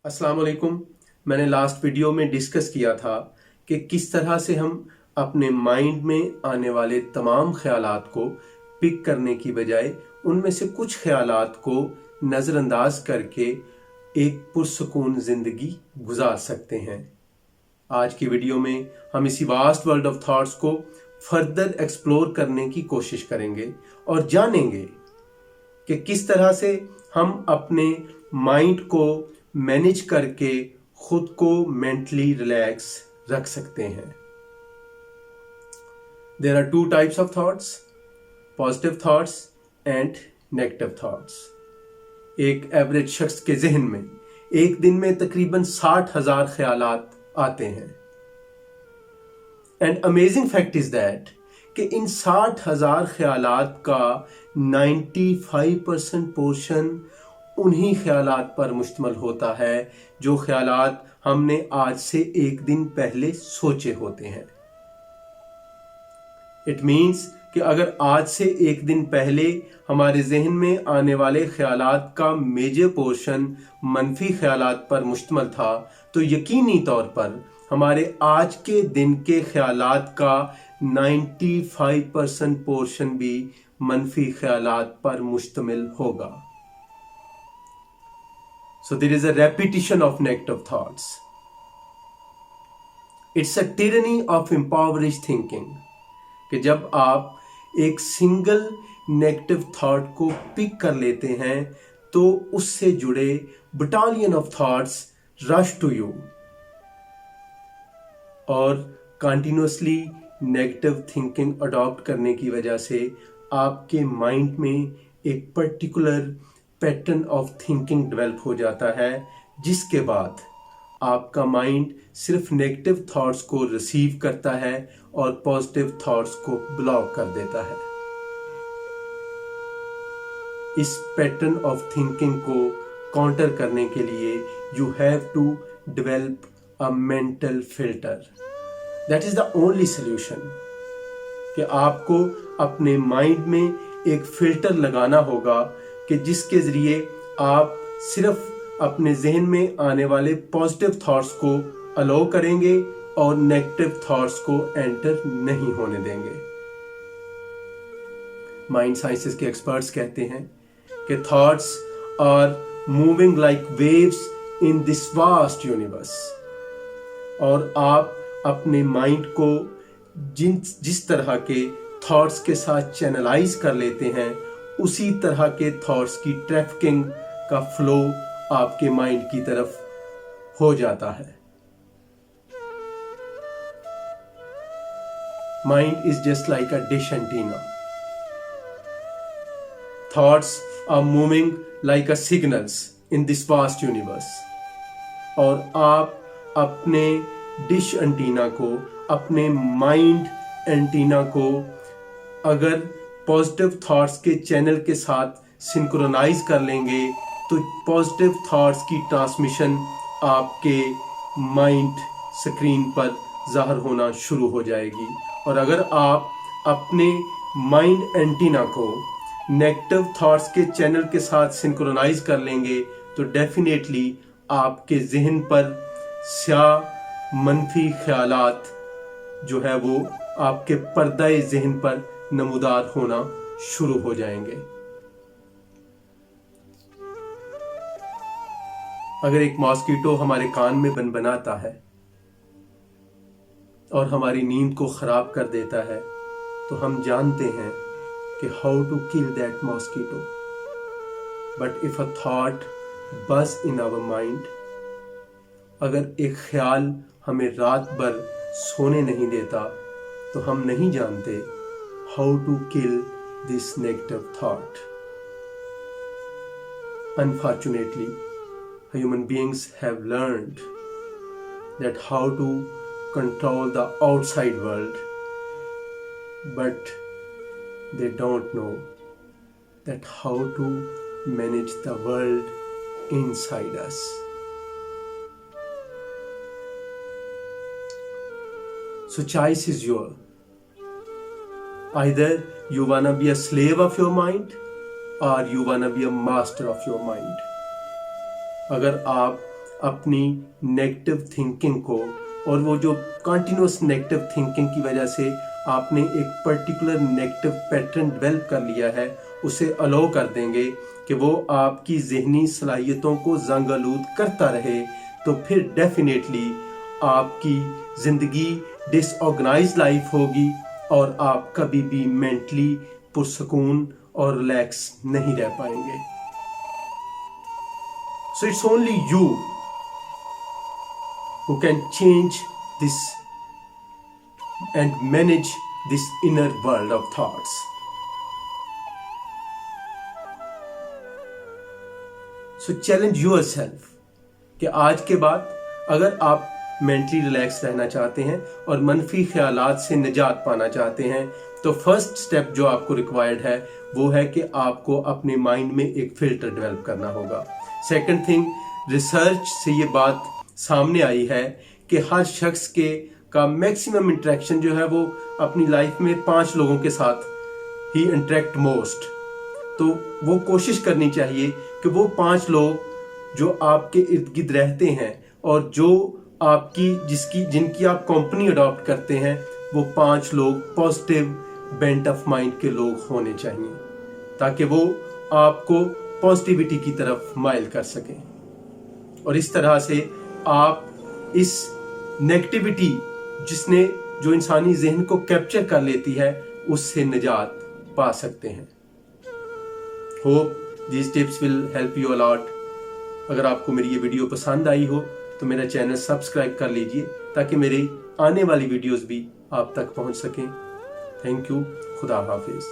अस्सलाम वालेकुम। मैंने लास्ट वीडियो में डिस्कस किया था कि किस तरह से हम अपने माइंड में आने वाले तमाम ख्यालात को पिक करने की बजाय उनमें से कुछ ख्यालात को नज़रअंदाज करके एक पुरसुकून ज़िंदगी गुजार सकते हैं। आज की वीडियो में हम इसी वास्ट वर्ल्ड ऑफ थॉट्स को फर्दर एक्सप्लोर करने की कोशिश करेंगे और जानेंगे कि किस तरह से हम अपने माइंड को मैनेज करके खुद को मेंटली रिलैक्स रख सकते हैं। There are two types of thoughts, positive thoughts and negative thoughts. एक एवरेज शख्स के जहन में एक दिन में तकरीबन 60,000 ख्यालात आते हैं। And amazing fact is that कि इन 60,000 ख्यालात का 95% पोर्शन उन्हीं ख्यालात पर मुश्तमिल होता है जो ख्यालात हमने आज से एक दिन पहले सोचे होते हैं। इट मीन्स कि अगर आज से एक दिन पहले हमारे जहन में आने वाले ख्यालात का मेजर पोर्शन मनफी ख्यालात पर मुश्तमिल था, तो यकीनी तौर पर हमारे आज के दिन के ख्यालात का 95% पोर्शन भी मनफी ख्यालात पर मुश्तमिल होगा। So there is a repetition of negative thoughts. It's a tyranny of impoverished thinking. कि जब आप एक सिंगल नेगेटिव थॉट को पिक कर लेते हैं तो उससे जुड़े battalion of thoughts rush to you और कंटिन्यूसली नेगेटिव थिंकिंग अडॉप्ट करने की वजह से आपके माइंड में एक particular pattern of thinking develop हो जाता है, जिसके बाद आपका माइंड सिर्फ नेगेटिव थॉट्स को रिसीव करता है और पॉजिटिव थॉट्स को ब्लॉक कर देता है। इस पैटर्न ऑफ थिंकिंग को काउंटर करने के लिए you have to develop a mental filter. That is the only solution कि आपको अपने माइंड में एक फिल्टर लगाना होगा कि जिसके जरिए आप सिर्फ अपने जहन में आने वाले पॉजिटिव थॉट्स को अलाउ करेंगे और नेगेटिव थॉट्स को एंटर नहीं होने देंगे। माइंड साइंसेस के एक्सपर्ट्स कहते हैं कि thoughts are moving like waves in this vast universe, और आप अपने माइंड को जिस तरह के थॉट्स के साथ चैनलाइज कर लेते हैं, उसी तरह के थॉट्स की ट्रैफिकिंग का फ्लो आपके माइंड की तरफ हो जाता है। Mind is just like a dish antenna. Thoughts are moving like a signals in this vast universe, और आप अपने डिश एंटीना को, अपने माइंड एंटीना को अगर पॉजिटिव थॉट्स के चैनल के साथ सिंक्रोनाइज कर लेंगे तो पॉजिटिव थॉट्स की ट्रांसमिशन आपके माइंड स्क्रीन पर ज़ाहिर होना शुरू हो जाएगी। और अगर आप अपने माइंड एंटीना को नेगेटिव थॉट्स के चैनल के साथ सिंक्रोनाइज कर लेंगे तो डेफिनेटली आपके जहन पर स्याह मनफी ख्यालात जो है वो आपके पर्दाए जहन पर नमूदार होना शुरू हो जाएंगे। अगर एक मॉस्किटो हमारे कान में बनबनाता है और हमारी नींद को खराब कर देता है तो हम जानते हैं कि how to kill that mosquito. But if a thought bus in our mind, अगर एक ख्याल हमें रात भर सोने नहीं देता तो हम नहीं जानते how to kill this negative thought. Unfortunately, human beings have learned that how to control the outside world, but they don't know that how to manage the world inside us. So choice is yours. Either you wanna be a slave of your mind or you wanna be a master of your mind. अगर आप अपनी negative thinking को, और वो जो continuous negative thinking की वजह से आपने एक पर्टिकुलर नेगेटिव पैटर्न डेवलप कर लिया है, उसे अलाउ कर देंगे कि वो आपकी ज़हनी सलाहियतों को जंग आलूद करता रहे, तो फिर डेफिनेटली आपकी ज़िंदगी डिसऑर्गेनाइज लाइफ होगी और आप कभी भी मेंटली पुरसकून और रिलैक्स नहीं रह पाएंगे। So it's only you who can change this and manage this inner world of thoughts. So challenge yourself कि आज के बाद अगर आप मेंटली रिलैक्स रहना चाहते हैं और मनफी ख्यालात से निजात पाना चाहते हैं, तो फर्स्ट स्टेप जो आपको रिक्वायर्ड है वो है कि आपको अपने माइंड में एक फिल्टर डेवलप करना होगा। सेकंड थिंग, रिसर्च से ये बात सामने आई है कि हर शख्स का मैक्सिमम इंटरेक्शन जो है वो अपनी लाइफ में 5 लोगों के साथ ही इंटरेक्ट मोस्ट। तो वो कोशिश करनी चाहिए कि वो 5 लोग जो आपके इर्द गिर्द रहते हैं और जो जिनकी आप कंपनी अडॉप्ट करते हैं, वो 5 लोग पॉजिटिव बेंट ऑफ माइंड के लोग होने चाहिए, ताकि वो आपको पॉजिटिविटी की तरफ माइल कर सकें। और इस तरह से आप इस नेगेटिविटी जो इंसानी जहन को कैप्चर कर लेती है, उससे निजात पा सकते हैं। Hope these tips will help you a lot. अगर आपको मेरी ये वीडियो पसंद आई हो तो मेरा चैनल सब्सक्राइब कर लीजिए, ताकि मेरी आने वाली वीडियोस भी आप तक पहुंच सकें। Thank you. खुदा हाफिज।